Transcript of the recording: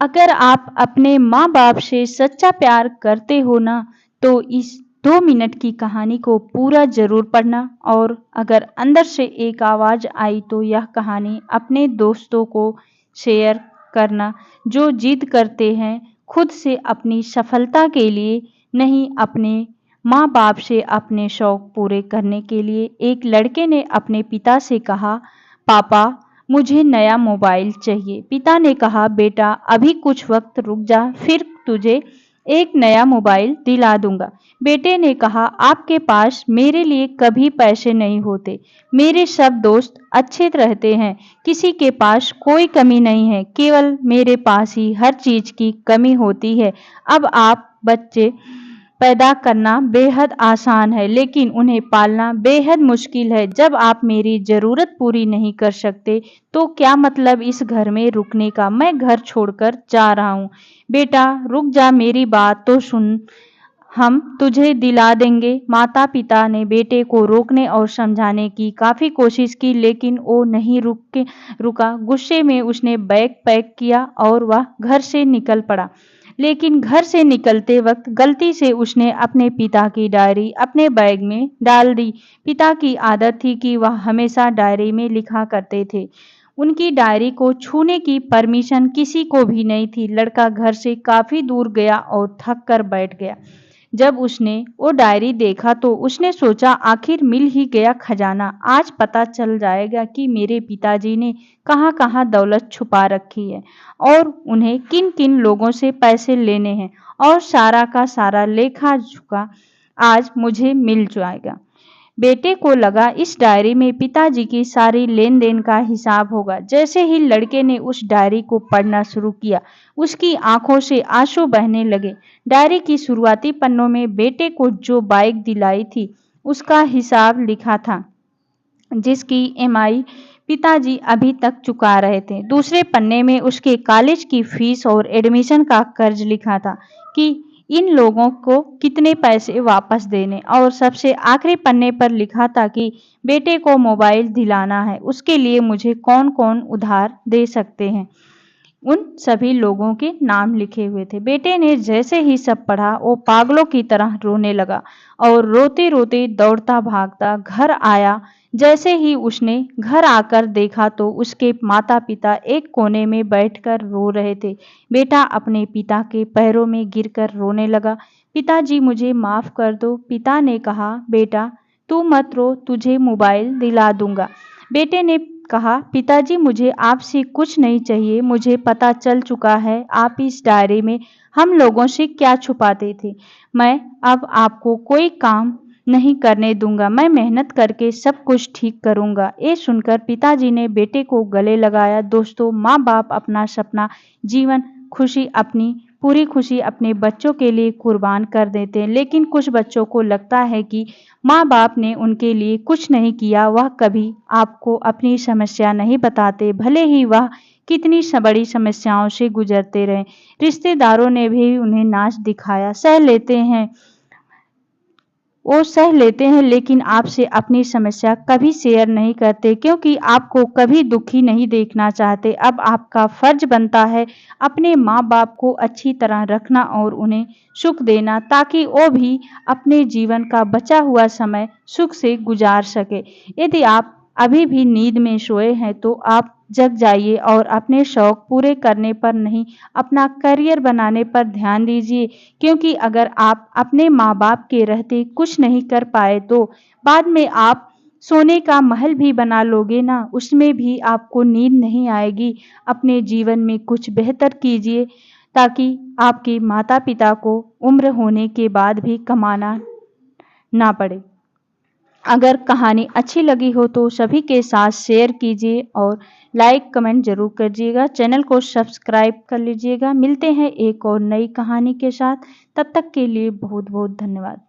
अगर आप अपने माँ बाप से सच्चा प्यार करते हो ना, तो इस 2 मिनट की कहानी को पूरा जरूर पढ़ना। और अगर अंदर से एक आवाज आई तो यह कहानी अपने दोस्तों को शेयर करना, जो जिद करते हैं खुद से अपनी सफलता के लिए, नहीं अपने माँ बाप से अपने शौक पूरे करने के लिए। एक लड़के ने अपने पिता से कहा, पापा मुझे नया मोबाइल चाहिए। पिता ने कहा, बेटा अभी कुछ वक्त रुक जा, फिर तुझे एक नया मोबाइल दिला दूंगा। बेटे ने कहा, आपके पास मेरे लिए कभी पैसे नहीं होते, मेरे सब दोस्त अच्छे रहते हैं, किसी के पास कोई कमी नहीं है, केवल मेरे पास ही हर चीज की कमी होती है। अब आप बच्चे पैदा करना बेहद आसान है, लेकिन उन्हें पालना बेहद मुश्किल है। जब आप मेरी जरूरत पूरी नहीं कर सकते तो क्या मतलब इस घर में रुकने का? मैं घर छोड़कर जा रहा हूँ। बेटा रुक जा, मेरी बात तो सुन, हम तुझे दिला देंगे। माता पिता ने बेटे को रोकने और समझाने की काफी कोशिश की, लेकिन वो नहीं रुका। गुस्से में उसने बैग पैक किया और वह घर से निकल पड़ा। लेकिन घर से निकलते वक्त गलती से उसने अपने पिता की डायरी अपने बैग में डाल दी। पिता की आदत थी कि वह हमेशा डायरी में लिखा करते थे। उनकी डायरी को छूने की परमिशन किसी को भी नहीं थी। लड़का घर से काफी दूर गया और थक कर बैठ गया। जब उसने वो डायरी देखा तो उसने सोचा, आखिर मिल ही गया खजाना। आज पता चल जाएगा कि मेरे पिताजी ने कहाँ कहाँ दौलत छुपा रखी है और उन्हें किन किन लोगों से पैसे लेने हैं, और सारा का सारा लेखा जोखा आज मुझे मिल जाएगा। बेटे को लगा इस डायरी में पिताजी की सारी लेन देन का हिसाब होगा। जैसे ही लड़के ने उस डायरी को पढ़ना शुरू किया, उसकी आंखों से आंसू बहने लगे। डायरी की शुरुआती पन्नों में बेटे को जो बाइक दिलाई थी उसका हिसाब लिखा था, जिसकी ईएमआई पिताजी अभी तक चुका रहे थे। दूसरे पन्ने में उसके कॉलेज की फीस और एडमिशन का कर्ज लिखा था कि इन लोगों को कितने पैसे वापस देने, और सबसे आखिरी पन्ने पर लिखा था कि बेटे को मोबाइल दिलाना है, उसके लिए मुझे कौन कौन उधार दे सकते हैं। उन सभी लोगों के नाम लिखे हुए थे। बेटे ने जैसे ही सब पढ़ा वो पागलों की तरह रोने लगा और रोते रोते दौड़ता भागता घर आया। जैसे ही उसने घर आकर देखा तो उसके माता पिता एक कोने में बैठकर रो रहे थे। बेटा अपने पिता के पैरों में गिरकर रोने लगा, पिताजी मुझे माफ कर दो। पिता ने कहा, बेटा तू मत रो, तुझे मोबाइल दिला दूंगा। बेटे ने कहा, पिताजी मुझे आपसे कुछ नहीं चाहिए, मुझे पता चल चुका है आप इस डायरी में हम लोगों से क्या छुपाते थे। मैं अब आपको कोई काम नहीं करने दूंगा, मैं मेहनत करके सब कुछ ठीक करूंगा। ये सुनकर पिताजी ने बेटे को गले लगाया। दोस्तों, माँ बाप अपना सपना, जीवन, खुशी, अपनी पूरी खुशी अपने बच्चों के लिए कुर्बान कर देते हैं, लेकिन कुछ बच्चों को लगता है कि माँ बाप ने उनके लिए कुछ नहीं किया। वह कभी आपको अपनी समस्या नहीं बताते, भले ही वह कितनी बड़ी समस्याओं से गुजरते रहे। रिश्तेदारों ने भी उन्हें नाच दिखाया, वो सह लेते हैं, लेकिन आपसे अपनी समस्या कभी शेयर नहीं करते, क्योंकि आपको कभी दुखी नहीं देखना चाहते। अब आपका फर्ज बनता है अपने माँ बाप को अच्छी तरह रखना और उन्हें सुख देना, ताकि वो भी अपने जीवन का बचा हुआ समय सुख से गुजार सके। यदि आप अभी भी नींद में सोए हैं तो आप जग जाइए और अपने शौक पूरे करने पर नहीं, अपना करियर बनाने पर ध्यान दीजिए, क्योंकि अगर आप अपने माँ बाप के रहते कुछ नहीं कर पाए तो बाद में आप सोने का महल भी बना लोगे ना, उसमें भी आपको नींद नहीं आएगी। अपने जीवन में कुछ बेहतर कीजिए, ताकि आपके माता पिता को उम्र होने के बाद भी कमाना ना पड़े। अगर कहानी अच्छी लगी हो तो सभी के साथ शेयर कीजिए और लाइक कमेंट जरूर करिएगा। चैनल को सब्सक्राइब कर लीजिएगा। मिलते हैं एक और नई कहानी के साथ, तब तक के लिए बहुत बहुत धन्यवाद।